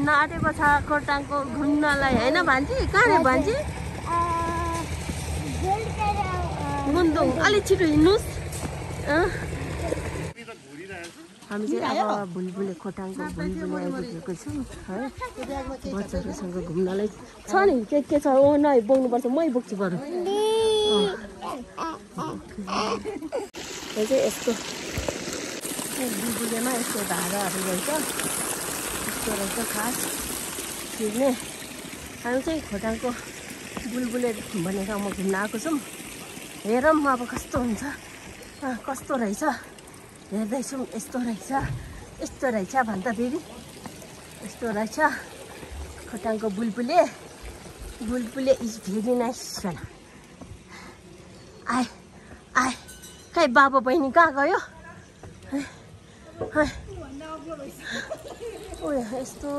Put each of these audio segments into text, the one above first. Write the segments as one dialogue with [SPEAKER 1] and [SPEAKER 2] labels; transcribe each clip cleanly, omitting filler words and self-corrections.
[SPEAKER 1] हिँड्न आँटेको छ खोटाङको घुम्नलाई होइन भान्जी? कहाँ रे भान्जी? गुन्दुङ अलि छिटो हिँड्नुहोस्। हामी चाहिँ अब बुलबुले खोटाङको बुलबुले आइपुगेको छौँ है। बच्चाहरूसँग घुम्नलाई छ नि के छ ओ नै बोक्नुपर्छ मै बोक्छु बरु। यो चाहिँ यस्तो बुलबुलेमा यस्तो धाराहरू रहेछ, यस्तो रहेछ खास छिर्ने। हामी चाहिँ खोटाङको बुलबुले भन्ने ठाउँमा घुम्न आएको छौँ। हेरौँ अब कस्तो हुन्छ, कस्तो रहेछ हेर्दैछौँ। यस्तो रहेछ भन्छ दिदी, यस्तो रहेछ खोटाङको बुलबुले। बुलबुले इज भेरी नाइस भन। आए खै बाबा बहिनी कहाँ गयो? ओ यस्तो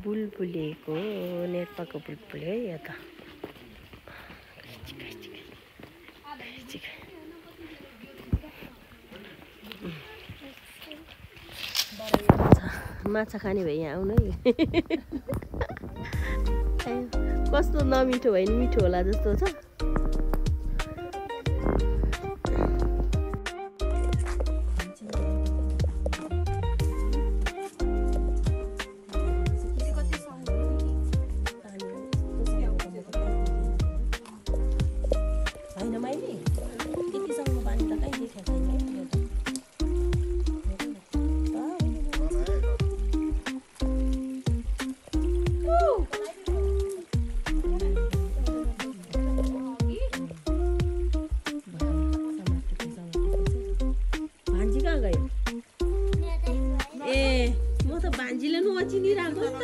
[SPEAKER 1] बुलबुलेको नेपालको बुलबुले है यो त। माछा खाने भए यहाँ आउनु है। कस्तो नमिठो भयो नि मिठो होला जस्तो छ। भान्जीले नचिनिरहेको नि त।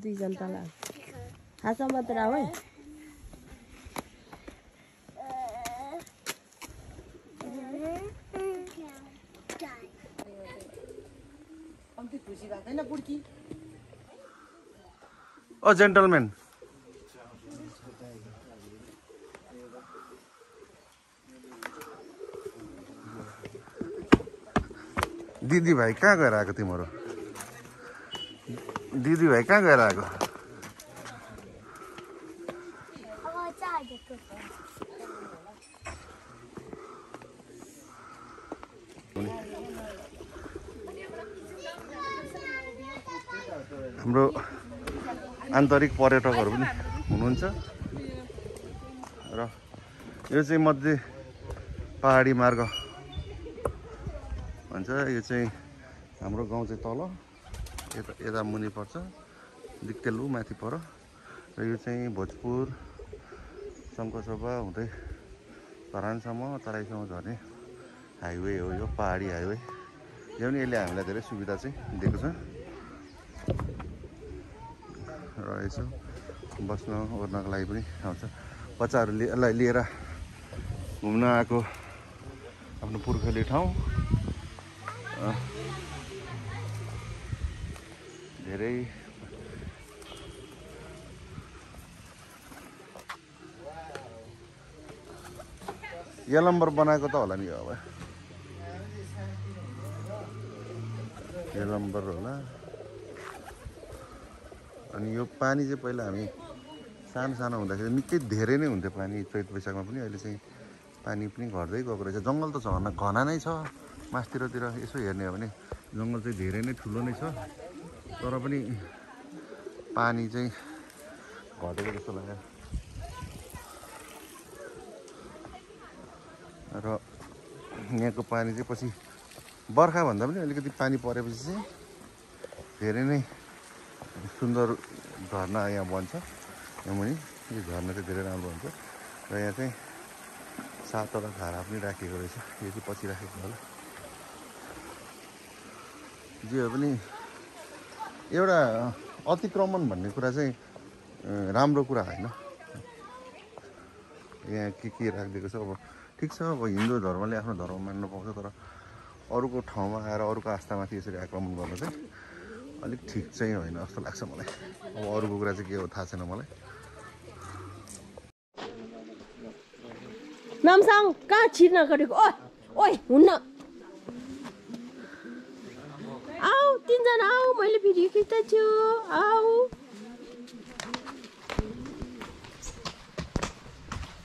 [SPEAKER 1] दुईजना तल हातमा मात्र आऊ है।
[SPEAKER 2] ओ जेन्टलमेन दिदी भाइ कहाँ गएर आएको तिम्रो? दिदी भाइ कहाँ गएर आएको? हाम्रो आन्तरिक पर्यटकहरू पनि हुनुहुन्छ र यो चाहिँ मध्य पहाडी मार्ग भन्छ। यो चाहिँ हाम्रो गाउँ चाहिँ तल यता मुनि पर्छ, दिक्तेलु माथि पर। र यो चाहिँ भोजपुर शङ्खसभा हुँदै धरानसम्म तराईसम्म झर्ने हाइवे हो। यो पहाडी हाइवे यो पनि यसले हामीलाई धेरै सुविधा चाहिँ दिएको छ। र यसो बस्न ओर्नको लागि पनि आउँछ। बच्चाहरूलाई लिएर घुम्न आएको आफ्नो पुर्खेली ठाउँ। यलम्बर बनाएको त होला नि अब यलम्बर होला अनि यो पानी चाहिँ पहिला हामी सानो सानो हुँदाखेरि निकै धेरै नै हुन्थ्यो पानी चैत वैशाखमा पनि अहिले चाहिँ पानी पनि घट्दै गएको रहेछ जङ्गल त घना नै छ मासतिरतिर यसो हेर्ने हो भने जङ्गल चाहिँ धेरै नै ठुलो नै छ तर पनि पानी चाहिँ घटेको जस्तो लाग्यो र यहाँको पानी चाहिँ पछि बर्खा भन्दा पनि अलिकति पानी परेपछि चाहिँ धेरै नै सुन्दर झरना यहाँ बन्छ यहाँ मुनि यो झरना चाहिँ धेरै राम्रो हुन्छ र यहाँ चाहिँ 7वटा धारा पनि राखिएको रहेछ यो चाहिँ पछि राखेको होला जे हो पनि एउटा अतिक्रमण भन्ने कुरा चाहिँ राम्रो कुरा होइन यहाँ के राखिदिएको छ अब ठिक छ अब हिन्दू धर्मले आफ्नो धर्म मान्न पाउँछ तर अरूको ठाउँमा आएर अरूको आस्थामाथि यसरी आक्रमण गर्न चाहिँ अलिक ठिक चाहिँ होइन जस्तो लाग्छ मलाई अब अरूको कुरा चाहिँ के हो थाहा छैन मलाई
[SPEAKER 1] नामसाङ कहाँ छिर्न गरेको ओइ ओइ हुन्न आऊ तिनजना आऊ मैले भिडियो खिच्दैछु आऊ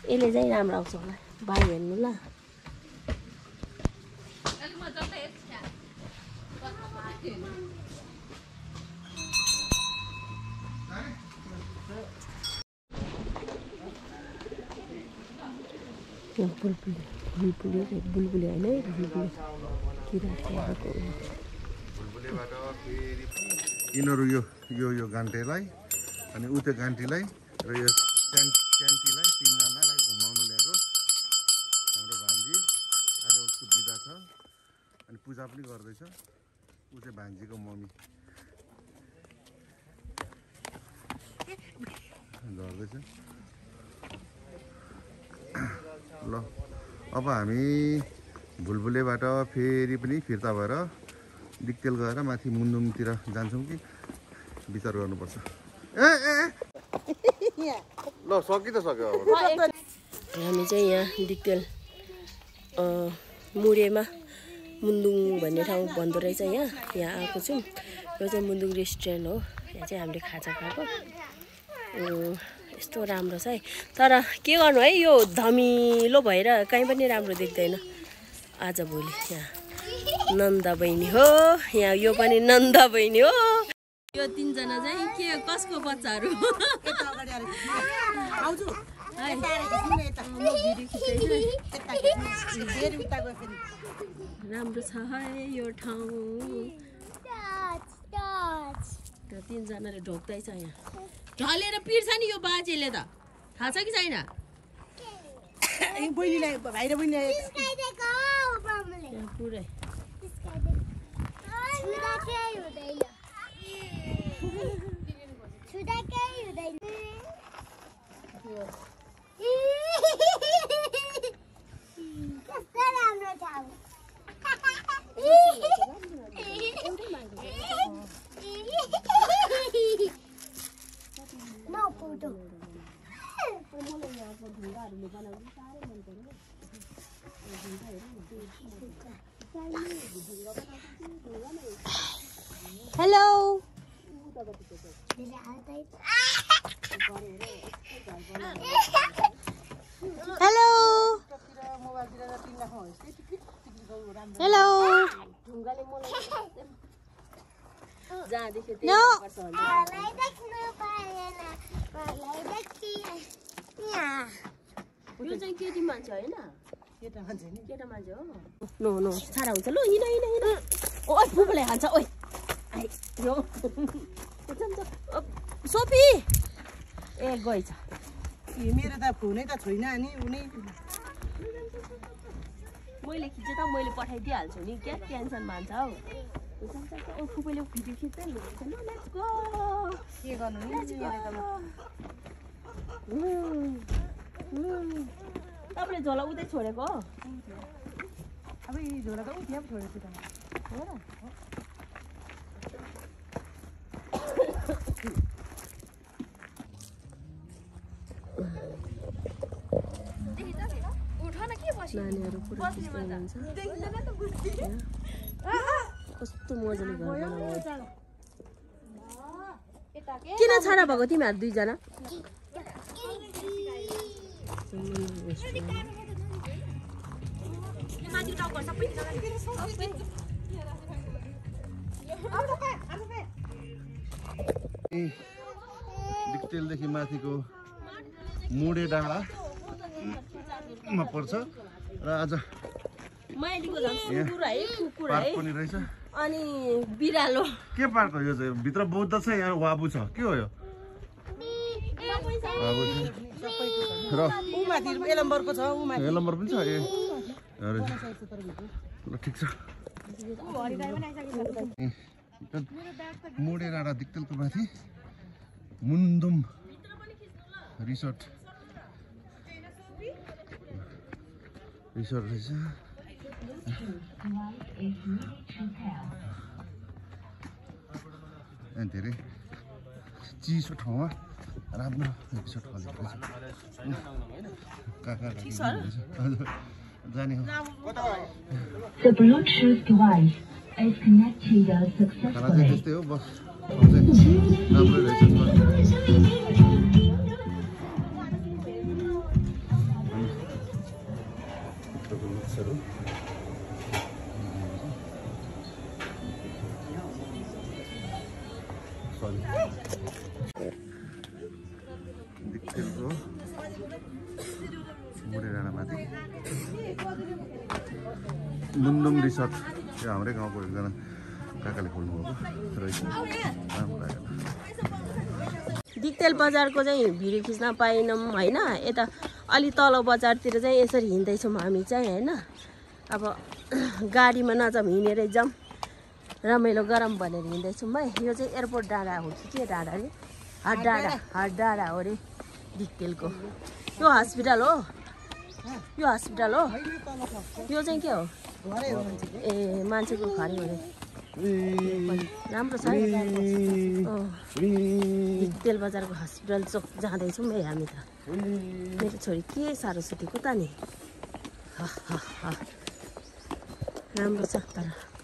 [SPEAKER 1] यसले चाहिँ राम्रो आउँछ होला भाइ हेर्नु ल बुलबुले होइन
[SPEAKER 2] यिनीहरू यो गान्टेलाई अनि उ त्यो गान्टीलाई र यो च्यान्टीलाई तिनजनालाई घुमाउन ल्याएको हाम्रो भान्जी आज उसको बिदा छ अनि पूजा पनि गर्दैछ ऊ चाहिँ भान्जीको मम्मी गर्दैछ ल अब हामी भुलभुलेबाट फेरि पनि फिर्ता भएर दिक्तेल गएर माथि मुन्दुमतिर जान्छौँ कि विचार गर्नुपर्छ ल सकि त सक्यो अब
[SPEAKER 1] हामी चाहिँ यहाँ दिक्तेल मुरेमा मुन्दुङ भन्ने ठाउँ भन्दो रहेछ यहाँ आएको छौँ यो चाहिँ मुन्दुङ रेस्टुरेन्ट हो यहाँ चाहिँ हामीले खाजा खाएको यस्तो राम्रो छ है तर के गर्नु है यो धमिलो भएर कहीँ पनि राम्रो देख्दैन आज भोलि यहाँ नन्दा बहिनी हो यहाँ यो पनि नन्दा बहिनी हो यो तिनजना चाहिँ के कसको बच्चाहरू राम्रो छ है यो ठाउँ तिनजनाले ढोक्दैछ यहाँ ढलेर पिर्छ नि यो बाजेले त थाहा छ कि छैन
[SPEAKER 3] बहिनीलाई भाइ र बहिनीलाई
[SPEAKER 1] पुरै हेलो हेलो हेलो जहाँदेखि यो चाहिँ केटी मान्छे होइन केटा मान्छे हो नो नो छाडा हुन्छ ल हिँड ओइ फुपूले हान्छ ओइ यो सोफी ए गएछ
[SPEAKER 3] मेरो त फोनै त छैन अनि उनी
[SPEAKER 1] मैले खिचे त मैले पठाइदिइहाल्छु नि क्या टेन्सन मान्छ हौ ओ फुपूले भिडियो खिच्दै लेट्स गो
[SPEAKER 3] के गर्नु नि
[SPEAKER 1] तपाईँले झोला उतै छोडेको हो
[SPEAKER 3] अब यी झोला त उठ्या पो छोडेको त
[SPEAKER 1] हो र नानीहरू पुरा खुसी हुनुहुन्छ कस्तो मजाले घर बनाउनु किन छाडा भएको तिमीहरू दुईजना
[SPEAKER 2] डिक्टेलदेखि माथिको मुडे डाँडामा पर्छ र आज पार्क पनि रहेछ
[SPEAKER 1] अनि बिरालो
[SPEAKER 2] के पार्क हो यो चाहिँ भित्र बौद्ध छ यहाँ वाबु छ के हो यो वाबु छ र एलम्बर पनि छ ए ल ठिक छ मुडे डाँडा दिक्तेलको माथि मुन्दुम रिसोर्ट रहेछ धेरै चिसो ठाउँमा राम्रो रिसोर्ट खोलेको रहेछ जाने हो खाना चाहिँ त्यस्तै हो बस राम्रो रहेछ दिक्तेलको मुडे डाँडामाथि मुन्दुम रिसोर्ट यो हाम्रै गाउँको एकजना काकाले खोल्नुभएको रहेछ
[SPEAKER 1] दिक्तेल बजारको चाहिँ भिडियो खिच्न पाएनौँ होइन यता अलि तल बजारतिर चाहिँ यसरी हिँड्दैछौँ हामी चाहिँ होइन अब गाडीमा नजाउँ हिँडेर जाउँ रमाइलो गरम भनेर हिँड्दैछौँ है यो चाहिँ एयरपोर्ट डाँडा हो कि के डाँडा अरे हाट डाँडा हो अरे दिक्तेलको यो हस्पिटल हो यो चाहिँ के हो ए मान्छेको घरै हो अरे राम्रो छ दिक्तेल बजारको हस्पिटल चोक जाँदैछौँ है हामी त मेरो छोरी के साह्रो सुतेको त नि राम्रो छ तर